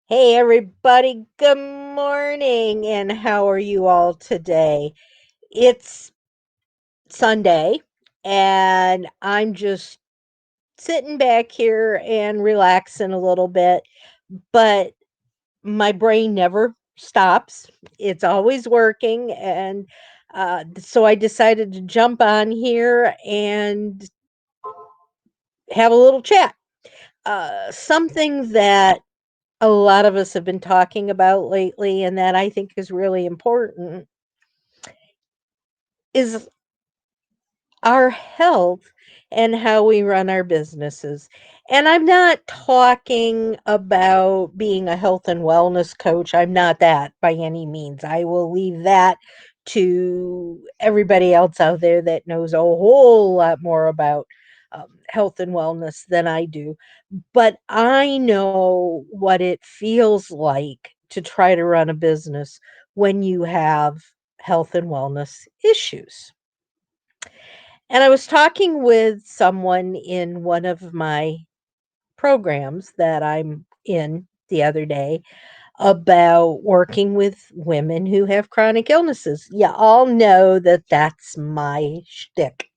Hey, everybody, good morning, and how are you all today? It's Sunday, and I'm just sitting back here and relaxing a little bit, but my brain never stops. It's always working, and so I decided to jump on here and have a little chat. Something that a lot of us have been talking about lately, and that I think is really important, is our health and how we run our businesses. And I'm not talking about being a health and wellness coach. I'm not that by any means. I will leave that to everybody else out there that knows a whole lot more about health and wellness than I do. But I know what it feels like to try to run a business when you have health and wellness issues. And I was talking with someone in one of my programs that I'm in the other day about working with women who have chronic illnesses. You all know that that's my shtick.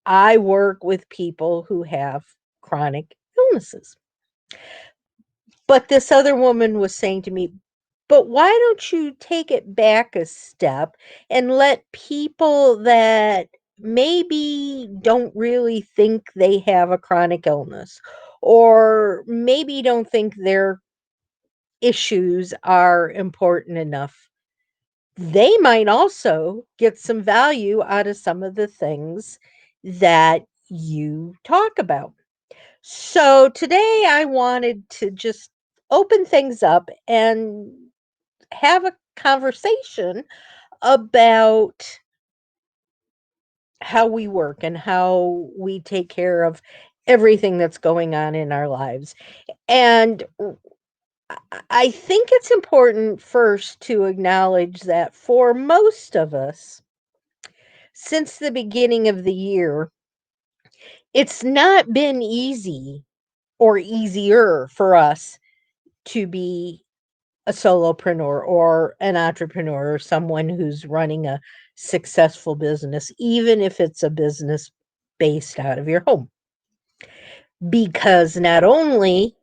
I work with people who have chronic illnesses. But this other woman was saying to me, but why don't you take it back a step and let people that maybe don't really think they have a chronic illness, or maybe don't think their issues are important enough, they might also get some value out of some of the things that you talk about. So today I wanted to just open things up and have a conversation about how we work and how we take care of everything that's going on in our lives. And I think it's important first to acknowledge that for most of us, since the beginning of the year, it's not been easy or easier for us to be a solopreneur or an entrepreneur or someone who's running a successful business, even if it's a business based out of your home. Because not only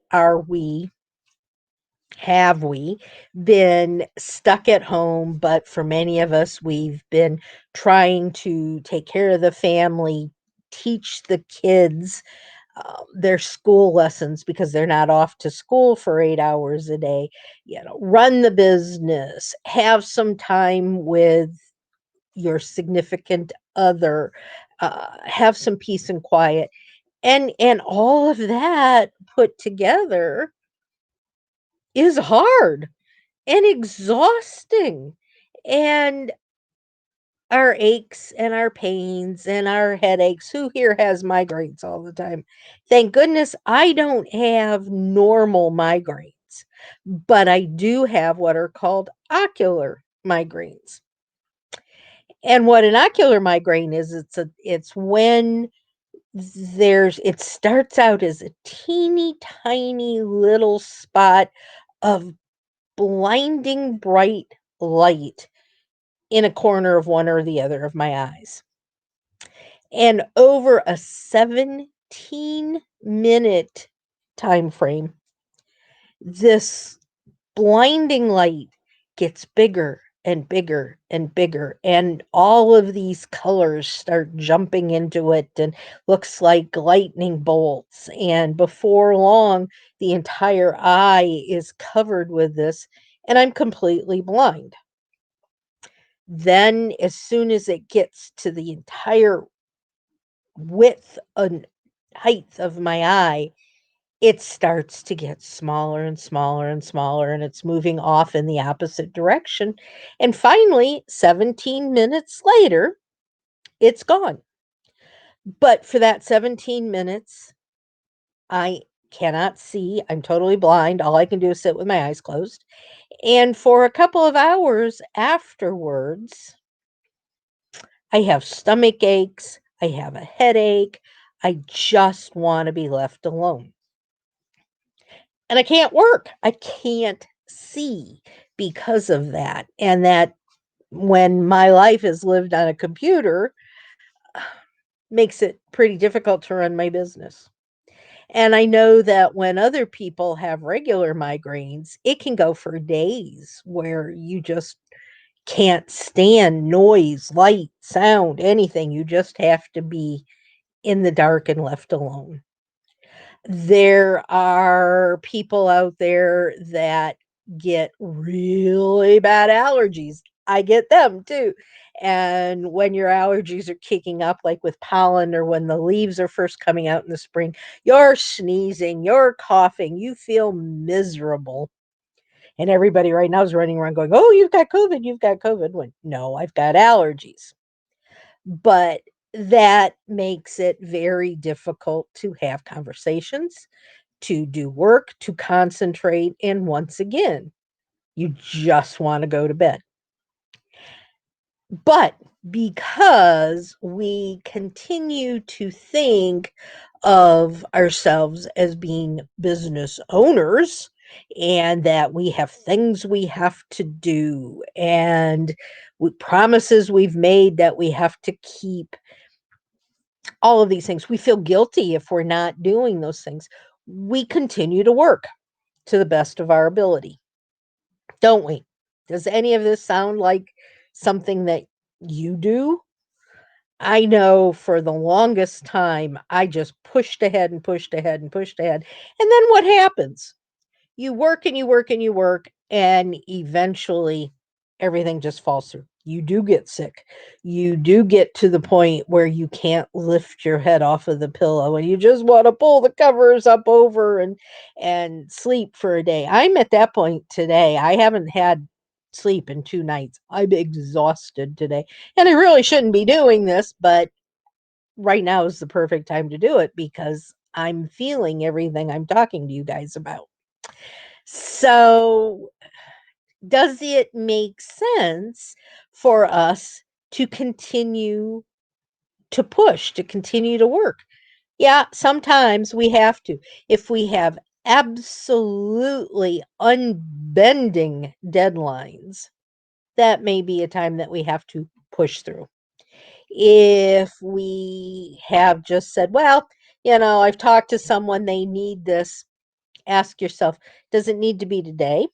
have we been stuck at home, but for many of us, we've been trying to take care of the family, teach the kids their school lessons because they're not off to school for 8 hours a day, run the business, have some time with your significant other, have some peace and quiet. And all of that put together is hard and exhausting. And our aches and our pains and our headaches. Who here has migraines all the time? Thank goodness I don't have normal migraines, but I do have what are called ocular migraines. And what an ocular migraine is, it's when it starts out as a teeny tiny little spot of blinding bright light in a corner of one or the other of my eyes. And over a 17-minute time frame, this blinding light gets bigger and bigger and bigger, and all of these colors start jumping into it and looks like lightning bolts. And before long, the entire eye is covered with this, and I'm completely blind. Then, as soon as it gets to the entire width and height of my eye, it starts to get smaller and smaller and smaller, and it's moving off in the opposite direction. And finally, 17 minutes later, it's gone. But for that 17 minutes, I cannot see. I'm totally blind. All I can do is sit with my eyes closed. And for a couple of hours afterwards, I have stomach aches. I have a headache. I just want to be left alone. and I can't work. I can't see because of that. And that when my life is lived on a computer makes it pretty difficult to run my business. And I know that when other people have regular migraines, it can go for days where you just can't stand noise, light, sound, anything. You just have to be in the dark and left alone. There are people out there that get really bad allergies. I get them too. And when your allergies are kicking up, like with pollen or when the leaves are first coming out in the spring, you're sneezing, you're coughing, you feel miserable. And everybody right now is running around going, "Oh, you've got COVID, you've got COVID." When no, I've got allergies. But that makes it very difficult to have conversations, to do work, to concentrate, and once again, you just want to go to bed. But because we continue to think of ourselves as being business owners and that we have things we have to do and promises we've made that we have to keep, all of these things, we feel guilty if we're not doing those things. We continue to work to the best of our ability, don't we? Does any of this sound like something that you do? I know for the longest time, I just pushed ahead and pushed ahead and pushed ahead. And then what happens? You work and you work and you work, and eventually everything just falls through. You do get sick. You do get to the point where you can't lift your head off of the pillow and you just want to pull the covers up over and sleep for a day. I'm at that point today. I haven't had sleep in 2 nights. I'm exhausted today. And I really shouldn't be doing this, but right now is the perfect time to do it because I'm feeling everything I'm talking to you guys about. So, does it make sense for us to continue to push, to continue to work? Yeah, sometimes we have to. If we have absolutely unbending deadlines, that may be a time that we have to push through. If we have just said, well, I've talked to someone, they need this, ask yourself, does it need to be today?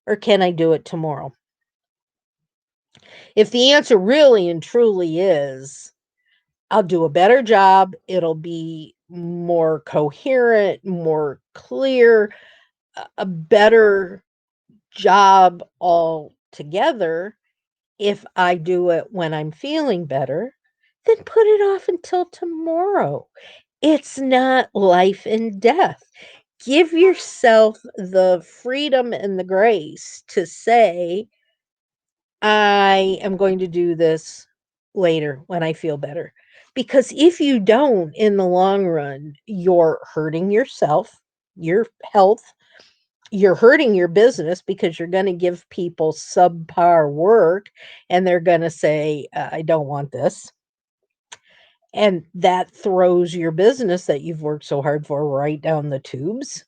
Or can I do it tomorrow? If the answer really and truly is, I'll do a better job, it'll be more coherent, more clear, a better job altogether if I do it when I'm feeling better, then put it off until tomorrow. It's not life and death. Give yourself the freedom and the grace to say, I am going to do this later when I feel better. Because if you don't, in the long run, you're hurting yourself, your health, you're hurting your business because you're going to give people subpar work and they're going to say, I don't want this. And that throws your business that you've worked so hard for right down the tubes.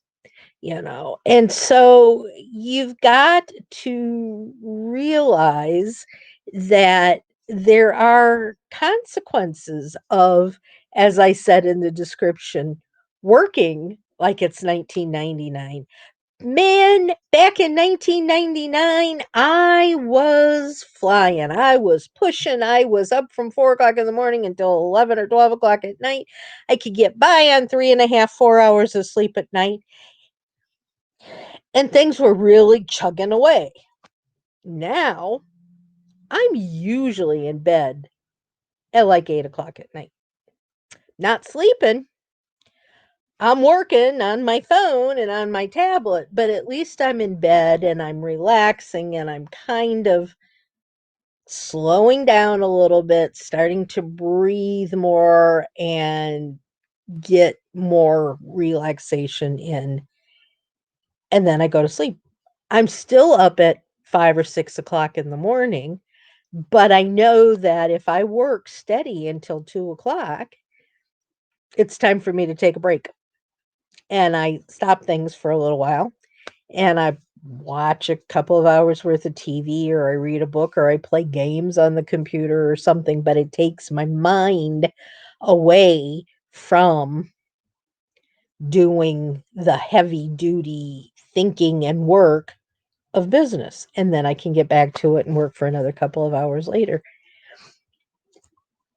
And so you've got to realize that there are consequences of, as I said in the description, working like it's 1999. Man, back in 1999, I was flying. I was pushing. I was up from 4 o'clock in the morning until 11 or 12 o'clock at night. I could get by on 3.5, 4 hours of sleep at night, and things were really chugging away. Now, I'm usually in bed at like 8 o'clock at night. Not sleeping. I'm working on my phone and on my tablet, but at least I'm in bed and I'm relaxing and I'm kind of slowing down a little bit, starting to breathe more and get more relaxation in. And then I go to sleep. I'm still up at 5 or 6 o'clock in the morning, but I know that if I work steady until 2 o'clock, it's time for me to take a break. and I stop things for a little while, and I watch a couple of hours worth of TV, or I read a book, or I play games on the computer or something, but it takes my mind away from doing the heavy duty thinking and work of business, and then I can get back to it and work for another couple of hours later.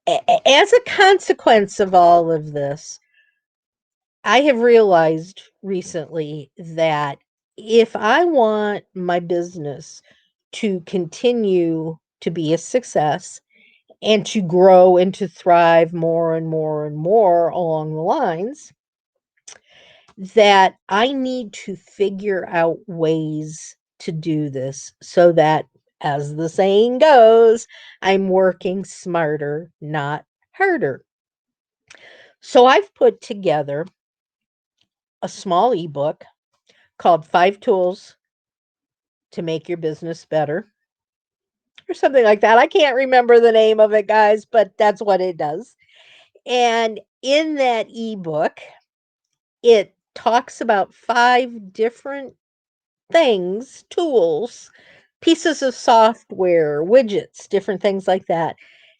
As a consequence of all of this, I have realized recently that if I want my business to continue to be a success and to grow and to thrive more and more and more along the lines, that I need to figure out ways to do this so that, as the saying goes, I'm working smarter, not harder. So I've put together a small ebook called Five Tools to Make Your Business Better, or something like that. I can't remember the name of it, guys, but that's what it does. And in that ebook, it talks about five different things, tools, pieces of software, widgets, different things like that,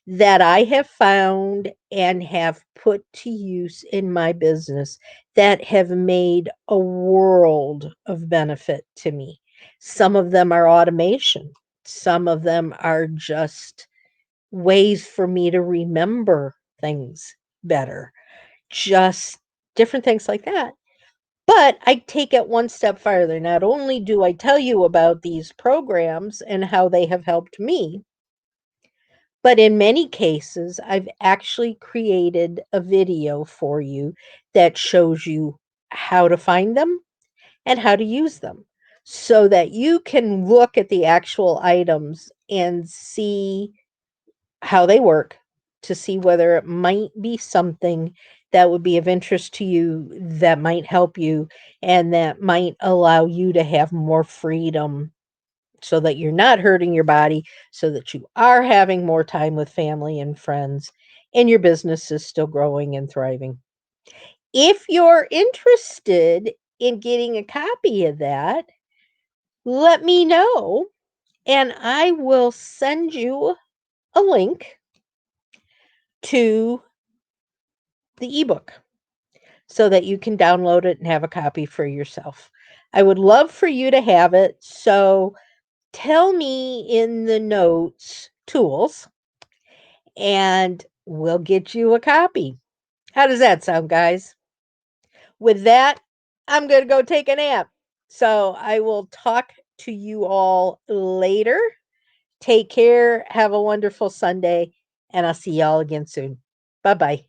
that I have found and have put to use in my business that have made a world of benefit to me. Some of them are automation, some of them are just ways for me to remember things better, just different things like that. But I take it one step farther. Not only do I tell you about these programs and how they have helped me, but in many cases, I've actually created a video for you that shows you how to find them and how to use them so that you can look at the actual items and see how they work, to see whether it might be something that would be of interest to you, that might help you, and that might allow you to have more freedom so that you're not hurting your body, so that you are having more time with family and friends, and your business is still growing and thriving. If you're interested in getting a copy of that, let me know, and I will send you a link to the ebook so that you can download it and have a copy for yourself. I would love for you to have it. So tell me in the notes tools, and we'll get you a copy. How does that sound, guys? With that, I'm going to go take a nap. So I will talk to you all later. Take care. Have a wonderful Sunday, and I'll see y'all again soon. Bye bye.